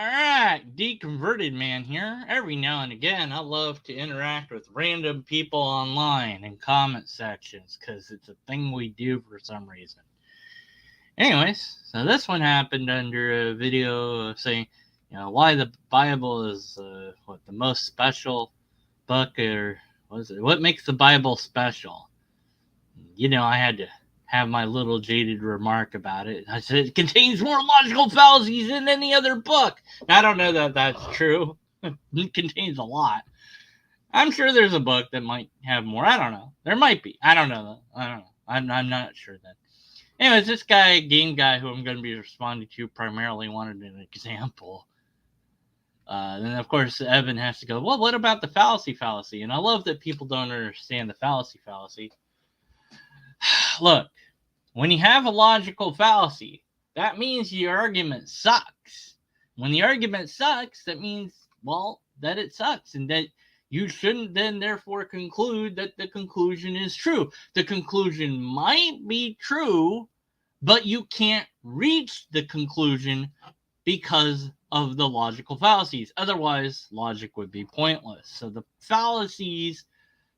Alright, deconverted man here. Every now and again, I love to interact with random people online in comment sections because it's a thing we do for some reason. Anyways, so this one happened under a video saying, why the Bible is the most special book, or what makes the Bible special? I had to have my little jaded remark about it. I said it contains more logical fallacies than any other book. Now, I don't know that that's true. It contains a lot. I'm sure there's a book that might have more. I don't know. There might be. I don't know. I'm not sure that. Anyways, this guy, Game Guy, who I'm going to be responding to primarily, wanted an example. Then, of course, Evan has to go, well, what about the fallacy? And I love that people don't understand the fallacy. Look, when you have a logical fallacy, that means your argument sucks. When the argument sucks, that means, well, that it sucks, and that you shouldn't then therefore conclude that the conclusion is true. The conclusion might be true, but you can't reach the conclusion because of the logical fallacies. Otherwise, logic would be pointless. So the fallacies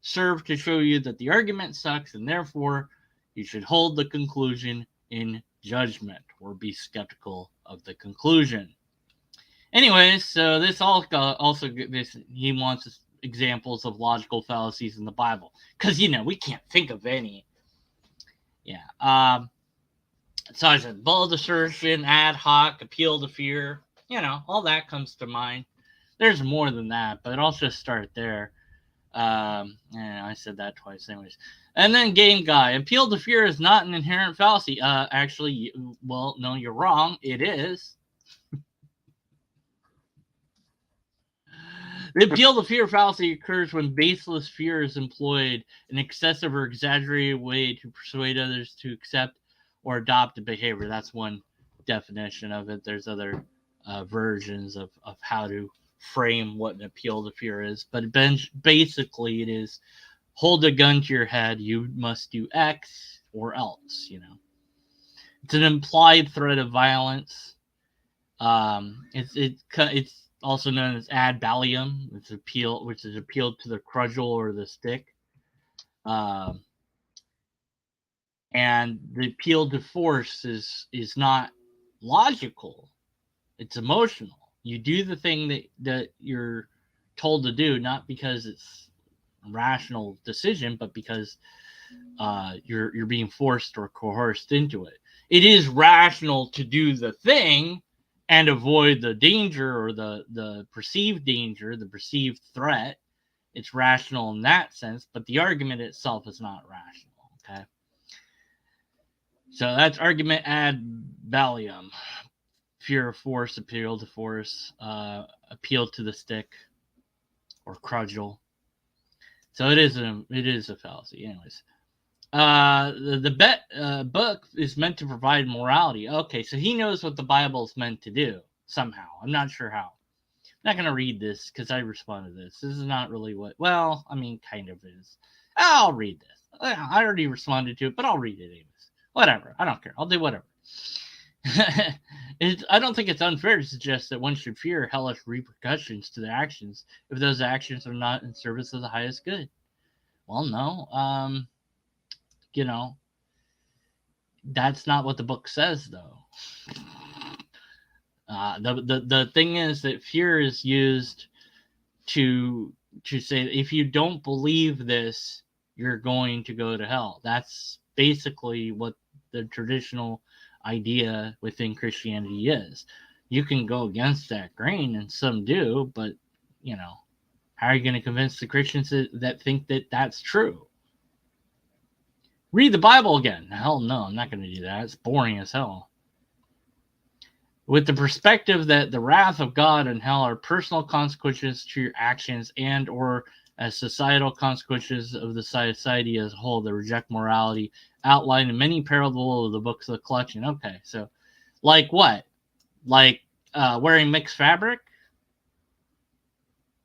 serve to show you that the argument sucks, and therefore you should hold the conclusion in judgment or be skeptical of the conclusion. Anyways, so this also he wants examples of logical fallacies in the Bible because we can't think of any. Yeah. So I said bold assertion, ad hoc, appeal to fear. All that comes to mind. There's more than that, but I'll just start there. I said that twice anyways. And then Game Guy. Appeal to fear is not an inherent fallacy. Actually, well, no, you're wrong. It is. The appeal to fear fallacy occurs when baseless fear is employed in excessive or exaggerated way to persuade others to accept or adopt a behavior. That's one definition of it. There's other versions of how to frame what an appeal to fear is, but basically it is hold a gun to your head, you must do X or else. It's an implied threat of violence. It's also known as ad ballum, which is appeal to the cudgel or the stick. And the appeal to force is not logical, it's emotional. You do the thing that you're told to do, not because it's a rational decision, but because you're being forced or coerced into it. It is rational to do the thing and avoid the danger or the perceived danger, the perceived threat. It's rational in that sense, but the argument itself is not rational. Okay. So that's argument ad ballum. Fear of force, appeal to force, appeal to the stick or cudgel. So it is a fallacy. Anyways, the book is meant to provide morality. Okay, so he knows what the Bible is meant to do somehow. I'm not sure how. I'm not going to read this because I responded to this. This is not really kind of is. I'll read this. I already responded to it, but I'll read it anyways. Whatever. I don't care. I'll do whatever. I don't think it's unfair to suggest that one should fear hellish repercussions to their actions if those actions are not in service of the highest good. Well, no. That's not what the book says, though. The thing is that fear is used to say if you don't believe this, you're going to go to hell. That's basically what the traditional idea within Christianity is. You can go against that grain, and some do, but how are you going to convince the Christians that think that that's true? Read the Bible again. Hell no, I'm not going to do that. It's boring as hell. With the perspective that the wrath of God and hell are personal consequences to your actions and or as societal consequences of the society as a whole that reject morality outlined in many parables of the books of the collection. Okay, so like what? Like wearing mixed fabric?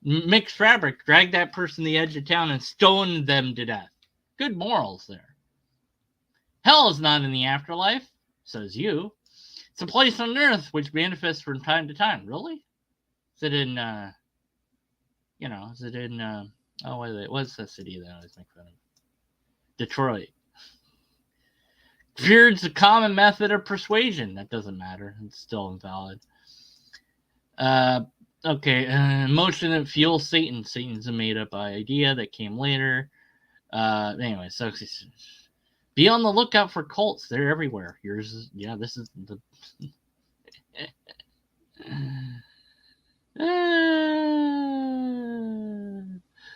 Mixed fabric, drag that person to the edge of town and stone them to death. Good morals there. Hell is not in the afterlife, says you. It's a place on earth which manifests from time to time. Really? Is it in, is it in, what's the city that I always make fun of? Detroit. Feared's a common method of persuasion. That doesn't matter. It's still invalid. Emotion that fuels Satan. Satan's a made-up idea that came later. Anyway, so be on the lookout for cults. They're everywhere. This is the...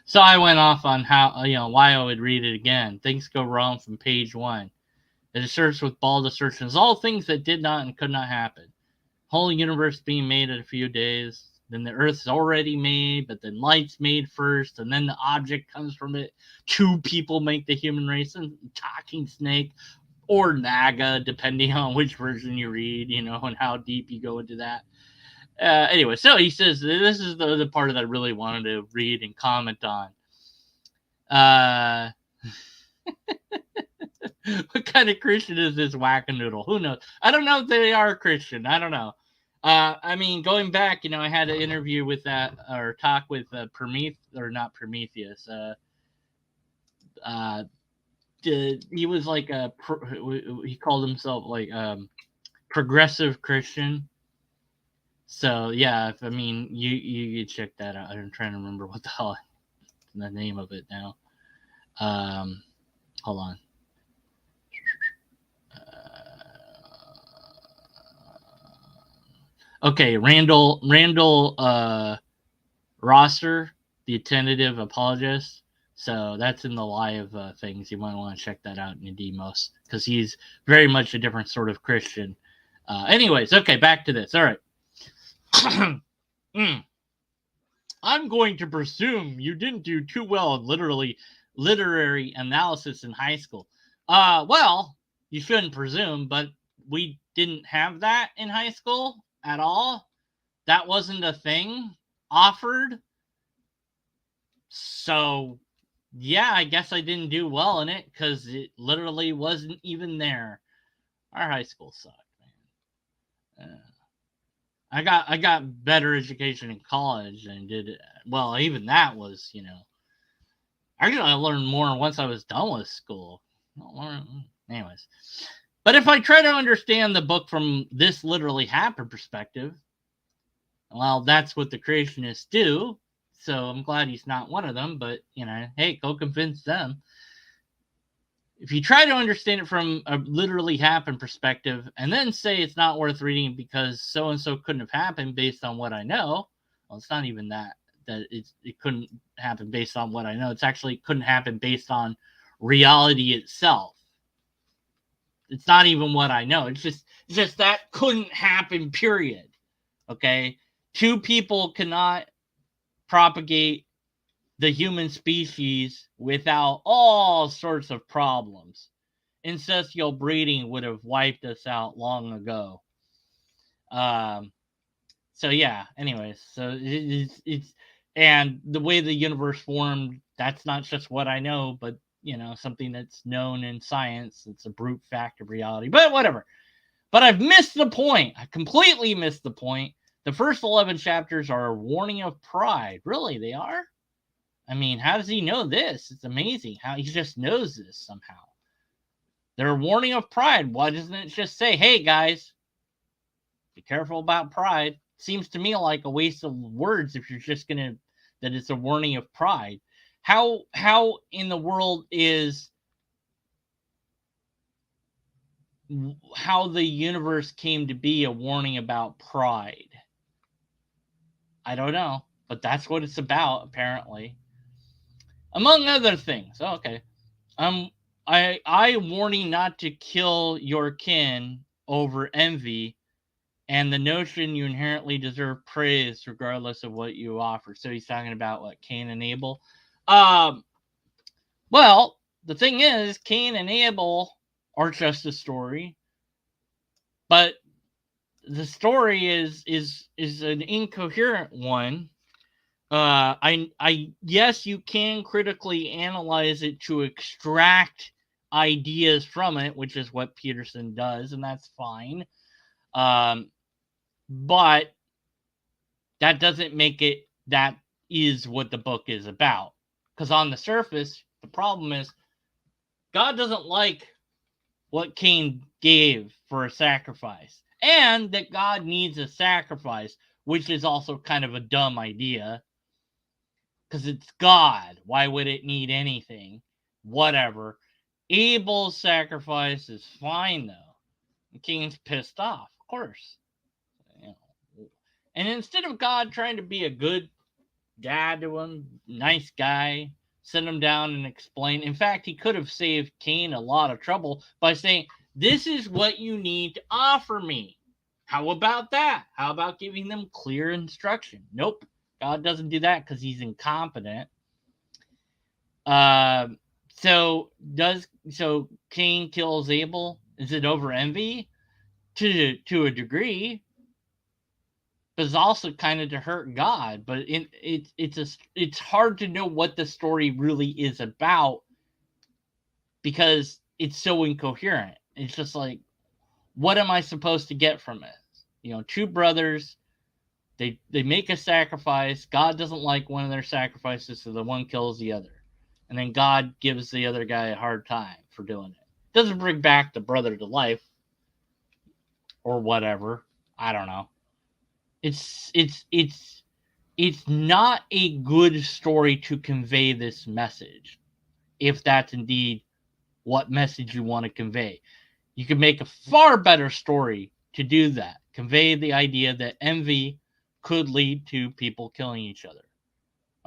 So I went off on how, why I would read it again. Things go wrong from page 1. It asserts with bald assertions all things that did not and could not happen. Whole universe being made in a few days. Then the Earth's already made, but then light's made first, and then the object comes from it. 2 people make the human race, and talking snake or Naga, depending on which version you read, and how deep you go into that. Anyway, so he says this is the part that I really wanted to read and comment on. What kind of Christian is this whack-a-noodle? Who knows? I don't know if they are Christian. I don't know. Going back, I had an interview with talk with Prometheus, or not Prometheus. He was like he called himself like progressive Christian. So yeah, you check that out. I'm trying to remember what the hell the name of it now. Hold on. Okay, Randall Rosser, the attentive apologist. So that's in the live things. You might want to check that out in Demos, because he's very much a different sort of Christian. Anyways, okay, back to this. All right. I'm going to presume you didn't do too well in literary analysis in high school. Well, you shouldn't presume, but we didn't have that in high school at all. That wasn't a thing offered. So, yeah, I guess I didn't do well in it because it literally wasn't even there. Our high school sucked, man. I got better education in college and did it. Well, even that was, actually I learned more once I was done with school. Anyways. But if I try to understand the book from this literally happened perspective, well, that's what the creationists do. So I'm glad he's not one of them, but, hey, go convince them. If you try to understand it from a literally happened perspective and then say it's not worth reading because so-and-so couldn't have happened based on what I know, well, it's not even that it couldn't happen based on what I know. It's actually couldn't happen based on reality itself. It's not even what I know. It's just that couldn't happen, period. Okay? 2 people cannot propagate the human species without all sorts of problems. Incestual breeding would have wiped us out long ago. So yeah, anyways, so it's and the way the universe formed, that's not just what I know, but something that's known in science. It's a brute fact of reality, but whatever. But I've missed the point. I completely missed the point. The first 11 chapters are a warning of pride. Really, they are? How does he know this? It's amazing how he just knows this somehow. They're a warning of pride. Why doesn't it just say, hey, guys, be careful about pride? Seems to me like a waste of words if you're just going to, that it's a warning of pride. How in the world is how the universe came to be a warning about pride? I don't know, but that's what it's about, apparently. Among other things. Oh, okay. I warning not to kill your kin over envy and the notion you inherently deserve praise regardless of what you offer. So he's talking about what, Cain and Abel. Well, the thing is, Cain and Abel are just a story, but the story is an incoherent one. Yes, you can critically analyze it to extract ideas from it, which is what Peterson does, and that's fine. But that doesn't make it that is what the book is about. Because on the surface, the problem is God doesn't like what Cain gave for a sacrifice, and that God needs a sacrifice, which is also kind of a dumb idea. Because it's God. Why would it need anything? Whatever. Abel's sacrifice is fine, though. And Cain's pissed off, of course. You know. And instead of God trying to be a good dad to him, nice guy, sit him down and explain. In fact, he could have saved Cain a lot of trouble by saying, this is what you need to offer me. How about that? How about giving them clear instruction? Nope. God doesn't do that because he's incompetent. So Cain kills Abel? Is it over envy? To a degree, but it's also kind of to hurt God. But it's hard to know what the story really is about because it's so incoherent. It's just like, what am I supposed to get from it? You know, two brothers. They make a sacrifice. God doesn't like one of their sacrifices, so the one kills the other. And then God gives the other guy a hard time for doing it. Doesn't bring back the brother to life or whatever. I don't know. It's not a good story to convey this message, if that's indeed what message you want to convey. You can make a far better story to do that. Convey the idea that envy could lead to people killing each other.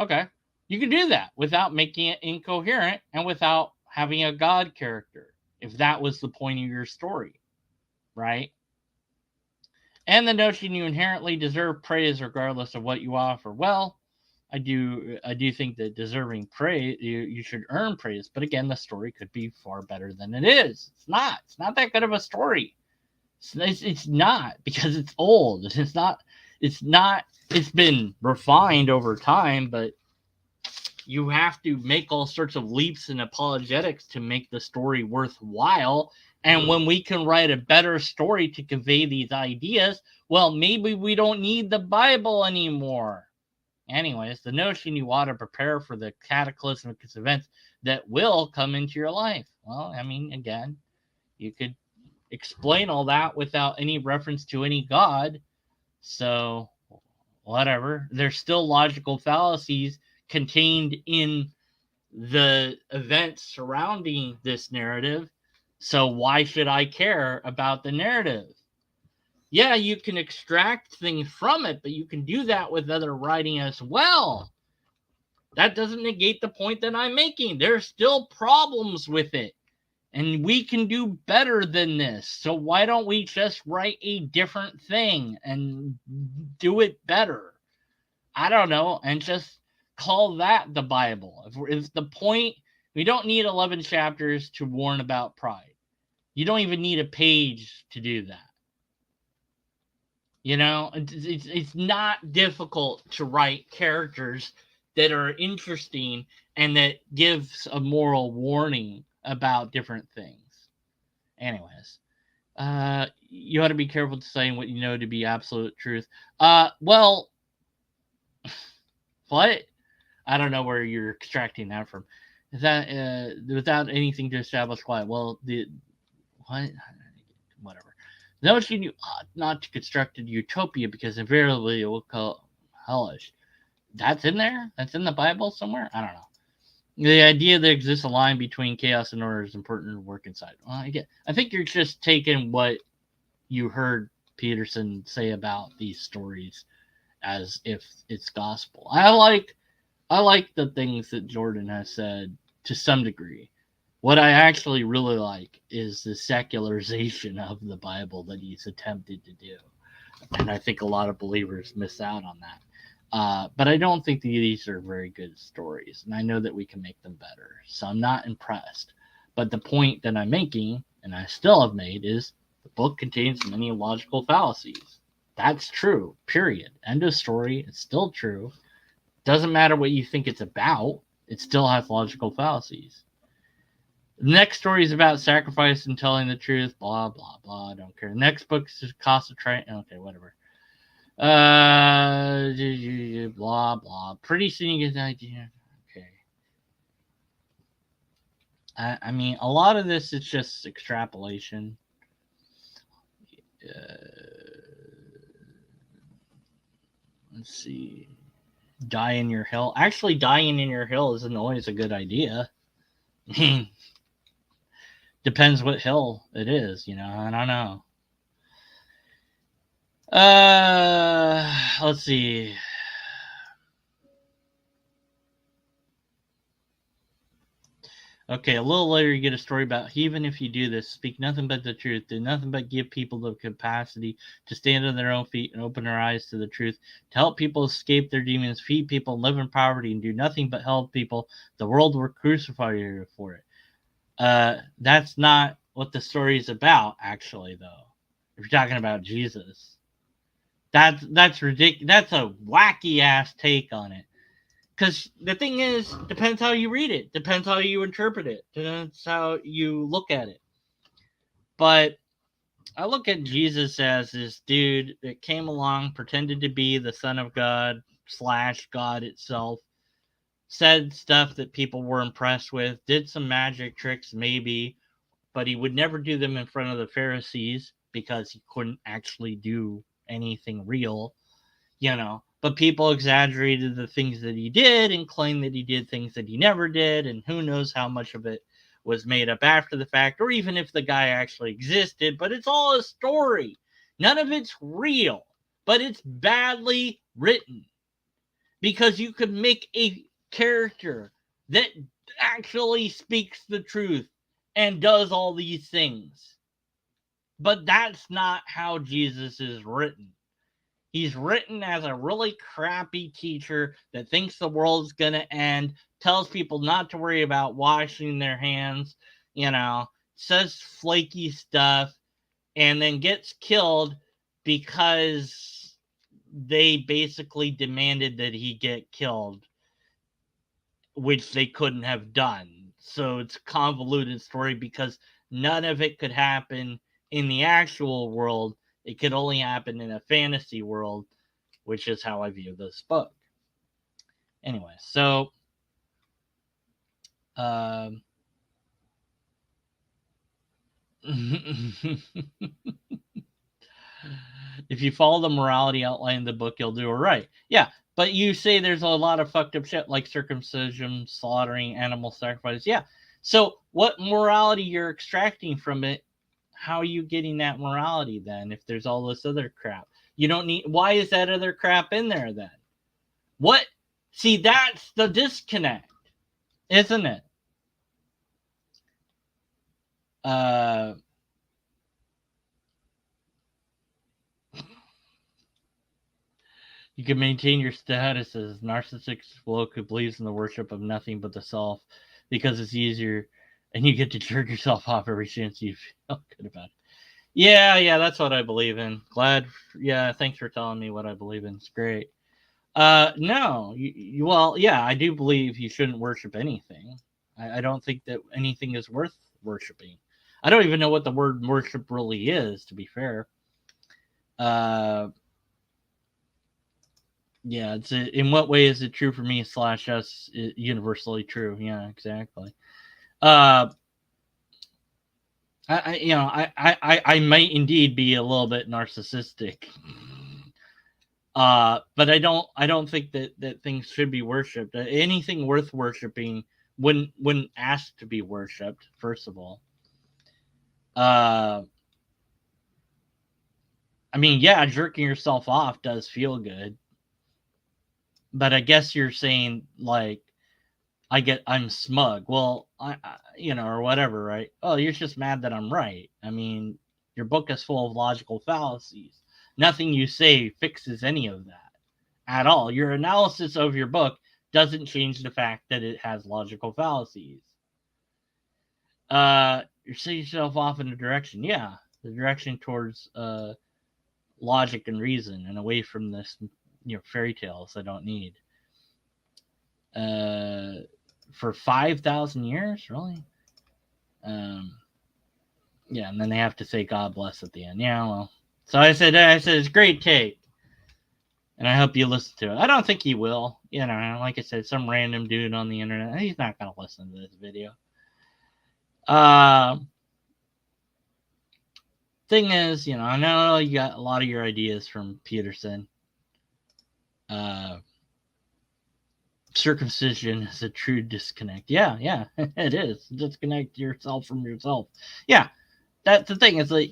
Okay, you can do that without making it incoherent and without having a God character, if that was the point of your story, right? And the notion you inherently deserve praise regardless of what you offer. Well, I do think that deserving praise, you should earn praise. But again, the story could be far better than it is. It's not that good of a story. It's not, because it's old. It's been refined over time, but you have to make all sorts of leaps in apologetics to make the story worthwhile. And when we can write a better story to convey these ideas, well, maybe we don't need the Bible anymore. Anyways, the notion you ought to prepare for the cataclysmic events that will come into your life. Well, I mean, again, you could explain all that without any reference to any God. So, whatever. There's still logical fallacies contained in the events surrounding this narrative. So why should I care about the narrative? Yeah, you can extract things from it, but you can do that with other writing as well. That doesn't negate the point that I'm making. There's still problems with it. And we can do better than this. So why don't we just write a different thing and do it better? I don't know. And just call that the Bible. If the point, we don't need 11 chapters to warn about pride. You don't even need a page to do that. You know, it's not difficult to write characters that are interesting and that gives a moral warning about different things. Anyways, you ought to be careful to saying what you know to be absolute truth. Well, what? I don't know where you're extracting that from. Is that without anything to establish quiet? Well, whatever. Notion you ought not to construct a utopia because invariably it will call hellish. That's in there? That's in the Bible somewhere? I don't know. The idea that exists a line between chaos and order is important to work inside. Well, I think you're just taking what you heard Peterson say about these stories as if it's gospel. I like the things that Jordan has said to some degree. What I actually really like is the secularization of the Bible that he's attempted to do. And I think a lot of believers miss out on that. But I don't think these are very good stories. And I know that we can make them better. So I'm not impressed. But the point that I'm making, and I still have made, is the book contains many logical fallacies. That's true, period. End of story. It's still true. Doesn't matter what you think it's about. It still has logical fallacies. The next story is about sacrifice and telling the truth. Blah, blah, blah. I don't care. The next book is Cost of Trying. Okay, whatever. blah, blah. Pretty soon you get the idea. Okay. I mean, a lot of this is just extrapolation. Let's see. Die in your hill. Actually, dying in your hill isn't always a good idea. I mean, depends what hill it is, you know. I don't know. Let's see. Okay, a little later you get a story about even if you do this, speak nothing but the truth, do nothing but give people the capacity to stand on their own feet and open their eyes to the truth, to help people escape their demons, feed people, live in poverty, and do nothing but help people, the world will crucify you for it. That's not what the story is about, actually, though. If you're talking about Jesus, that's ridiculous. That's a wacky ass take on it. Because the thing is, depends how you read it, depends how you interpret it, depends how you look at it. But I look at Jesus as this dude that came along, pretended to be the Son of God / God itself, said stuff that people were impressed with, did some magic tricks maybe, but he would never do them in front of the Pharisees because he couldn't actually do anything real, you know. But people exaggerated the things that he did and claimed that he did things that he never did, and who knows how much of it was made up after the fact, or even if the guy actually existed. But it's all a story. None of it's real, but it's badly written because you could make a character that actually speaks the truth and does all these things. But that's not how Jesus is written. He's written as a really crappy teacher that thinks the world's going to end, tells people not to worry about washing their hands, you know, says flaky stuff, and then gets killed because they basically demanded that he get killed, which they couldn't have done. So it's a convoluted story because none of it could happen in the actual world. It could only happen in a fantasy world, which is how I view this book. Anyway, so if you follow the morality outline in the book, you'll do it right. Yeah, but you say there's a lot of fucked up shit like circumcision, slaughtering, animal sacrifice. Yeah. So what morality you're extracting from it? How are you getting that morality then if there's all this other crap? You don't need. Why is that other crap in there then? What? See, that's the disconnect, isn't it? You can maintain your status as a narcissistic bloke who believes in the worship of nothing but the self because it's easier and you get to jerk yourself off every chance you feel good about it. Yeah, that's what I believe in. Glad. Yeah, thanks for telling me what I believe in. It's great. No, well, yeah, I do believe you shouldn't worship anything. I don't think that anything is worth worshiping. I don't even know what the word worship really is, to be fair. Yeah, it's in what way is it true for me / us universally true? Yeah, exactly. I might indeed be a little bit narcissistic. But I don't think that things should be worshipped. Anything worth worshiping wouldn't ask to be worshipped, first of all. I mean, yeah, jerking yourself off does feel good. But I guess you're saying like I'm smug. Well, I or whatever, right? Oh, you're just mad that I'm right. I mean, your book is full of logical fallacies. Nothing you say fixes any of that at all. Your analysis of your book doesn't change the fact that it has logical fallacies. You're setting yourself off in a direction. Yeah, the direction towards logic and reason and away from this, fairy tales I don't need. For 5,000 years, really? Yeah, and then they have to say God bless at the end. Yeah, well. So I said it's great take. And I hope you listen to it. I don't think he will. You know, like I said, some random dude on the internet. He's not going to listen to this video. Thing is, you know, I know you got a lot of your ideas from Peterson. Circumcision is a true disconnect. Yeah, it is. Disconnect yourself from yourself. Yeah, that's the thing. It's like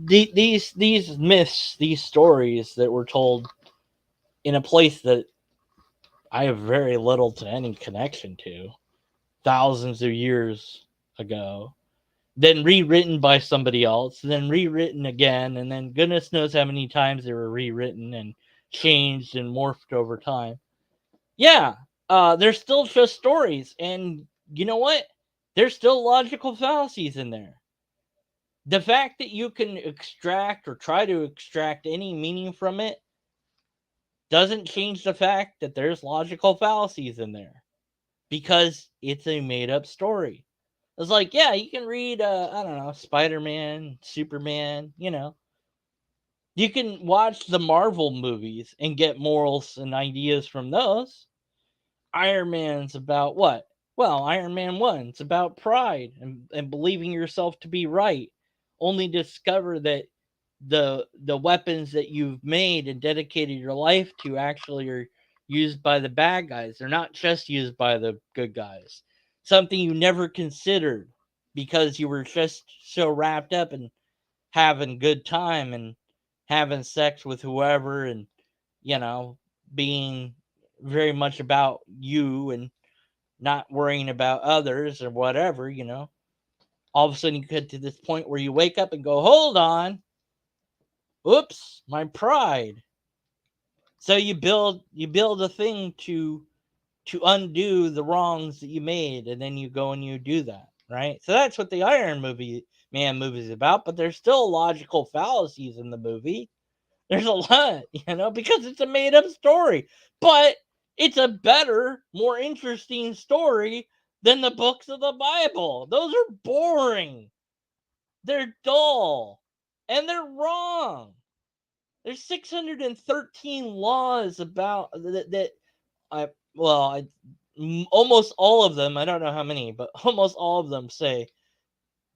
these myths, these stories that were told in a place that I have very little to any connection to, thousands of years ago, then rewritten by somebody else, then rewritten again, and then goodness knows how many times they were rewritten and changed and morphed over time. Yeah, they're still just stories, and you know what? There's still logical fallacies in there. The fact that you can extract or try to extract any meaning from it doesn't change the fact that there's logical fallacies in there because it's a made up story. It's like, yeah, you can read, I don't know, Spider-Man, Superman, you know. You can watch the Marvel movies and get morals and ideas from those. Iron Man's about what? Well, Iron Man 1, it's about pride and believing yourself to be right. Only discover that the weapons that you've made and dedicated your life to actually are used by the bad guys. They're not just used by the good guys. Something you never considered because you were just so wrapped up in having good time and having sex with whoever and you know being very much about you and not worrying about others or whatever, you know. All of a sudden you get to this point where you wake up and go, hold on, oops, my pride. So you build a thing to undo the wrongs that you made, and then you go and you do that, right? So that's what the Man movie is about, but there's still logical fallacies in the movie. There's a lot, you know, because it's a made up story. But it's a better, more interesting story than the books of the Bible. Those are boring. They're dull. And they're wrong. There's 613 laws about that I well, almost all of them, I don't know how many, but almost all of them say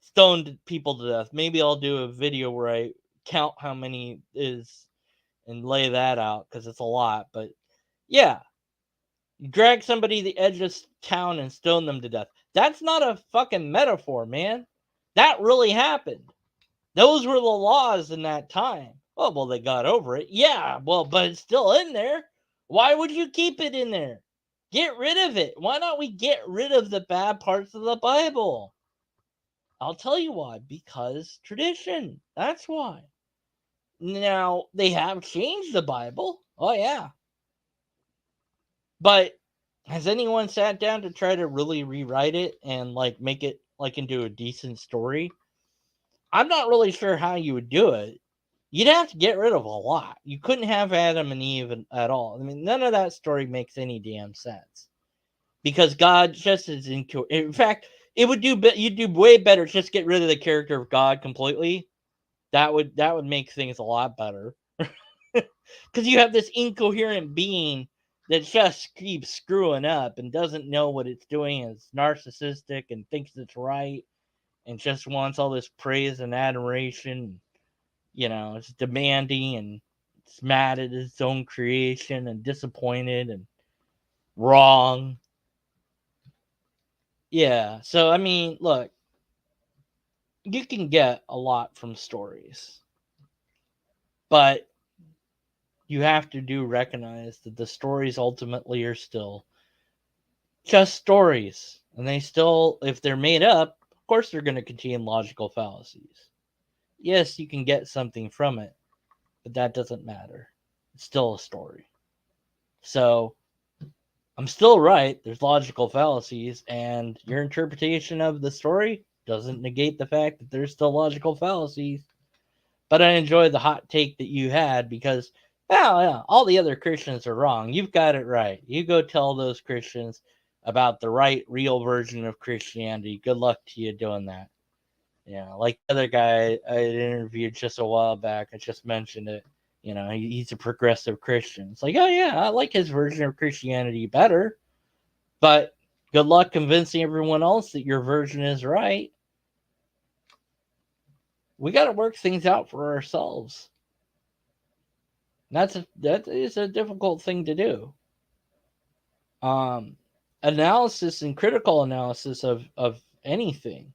stoned people to death. Maybe I'll do a video where I count how many is and lay that out because it's a lot. But yeah, you drag somebody to the edge of town and stone them to death. That's not a fucking metaphor, man. That really happened. Those were the laws in that time. Oh, well, they got over it. Yeah, well, but it's still in there. Why would you keep it in there? Get rid of it. Why not we get rid of the bad parts of the Bible? I'll tell you why. Because tradition. That's why. Now, they have changed the Bible. Oh, yeah. But has anyone sat down to try to really rewrite it and like make it like into a decent story? I'm not really sure how you would do it. You'd have to get rid of a lot. You couldn't have Adam and Eve at all. I mean, none of that story makes any damn sense because God just is into. In fact, it would do. You'd do way better. Just get rid of the character of God completely. That would make things a lot better. Because you have this incoherent being that just keeps screwing up and doesn't know what it's doing, and it's narcissistic and thinks it's right and just wants all this praise and admiration. You know, it's demanding and it's mad at its own creation and disappointed and wrong. Yeah, so I mean, look, you can get a lot from stories, but you have to recognize that the stories ultimately are still just stories. And they still, if they're made up, of course they're going to contain logical fallacies. Yes, you can get something from it, but that doesn't matter. It's still a story. So I'm still right. There's logical fallacies, and your interpretation of the story doesn't negate the fact that there's still logical fallacies. But I enjoyed the hot take that you had because, well, yeah, all the other Christians are wrong. You've got it right. You go tell those Christians about the right, real version of Christianity. Good luck to you doing that. Yeah, like the other guy I interviewed just a while back. I just mentioned it. You know, he's a progressive Christian. It's like, oh yeah, I like his version of Christianity better, but good luck convincing everyone else that your version is right. We got to work things out for ourselves. That is a difficult thing to do. Analysis and critical analysis of anything.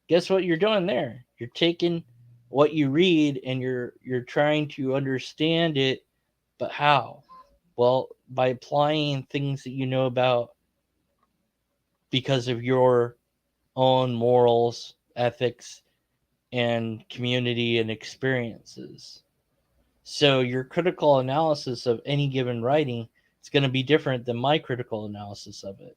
Guess what you're doing there? You're taking what you read and you're trying to understand it, but how? Well, by applying things that you know about because of your own morals, ethics, and community and experiences. So your critical analysis of any given writing is going to be different than my critical analysis of it.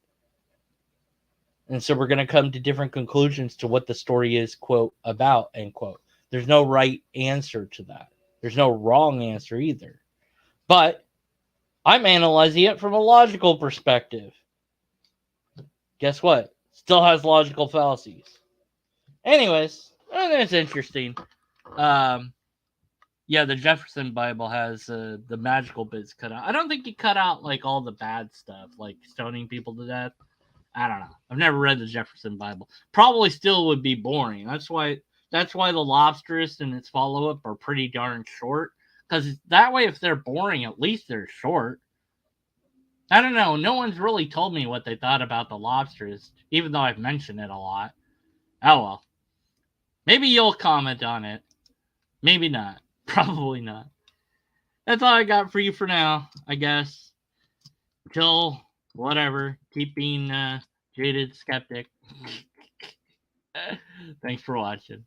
And so we're going to come to different conclusions to what the story is, quote, about, end quote. There's no right answer to that. There's no wrong answer either. But I'm analyzing it from a logical perspective. Guess what? Still has logical fallacies. Anyways, that's interesting. Yeah, the Jefferson Bible has the magical bits cut out. I don't think he cut out like all the bad stuff, like stoning people to death. I don't know. I've never read the Jefferson Bible. Probably still would be boring. That's why the Lobsterist and its follow up are pretty darn short. Because that way, if they're boring, at least they're short. I don't know. No one's really told me what they thought about the Lobsterist, even though I've mentioned it a lot. Oh well. Maybe you'll comment on it. Maybe not. Probably not. That's all I got for you for now, I guess. Until whatever. Keep being jaded skeptic. Thanks for watching.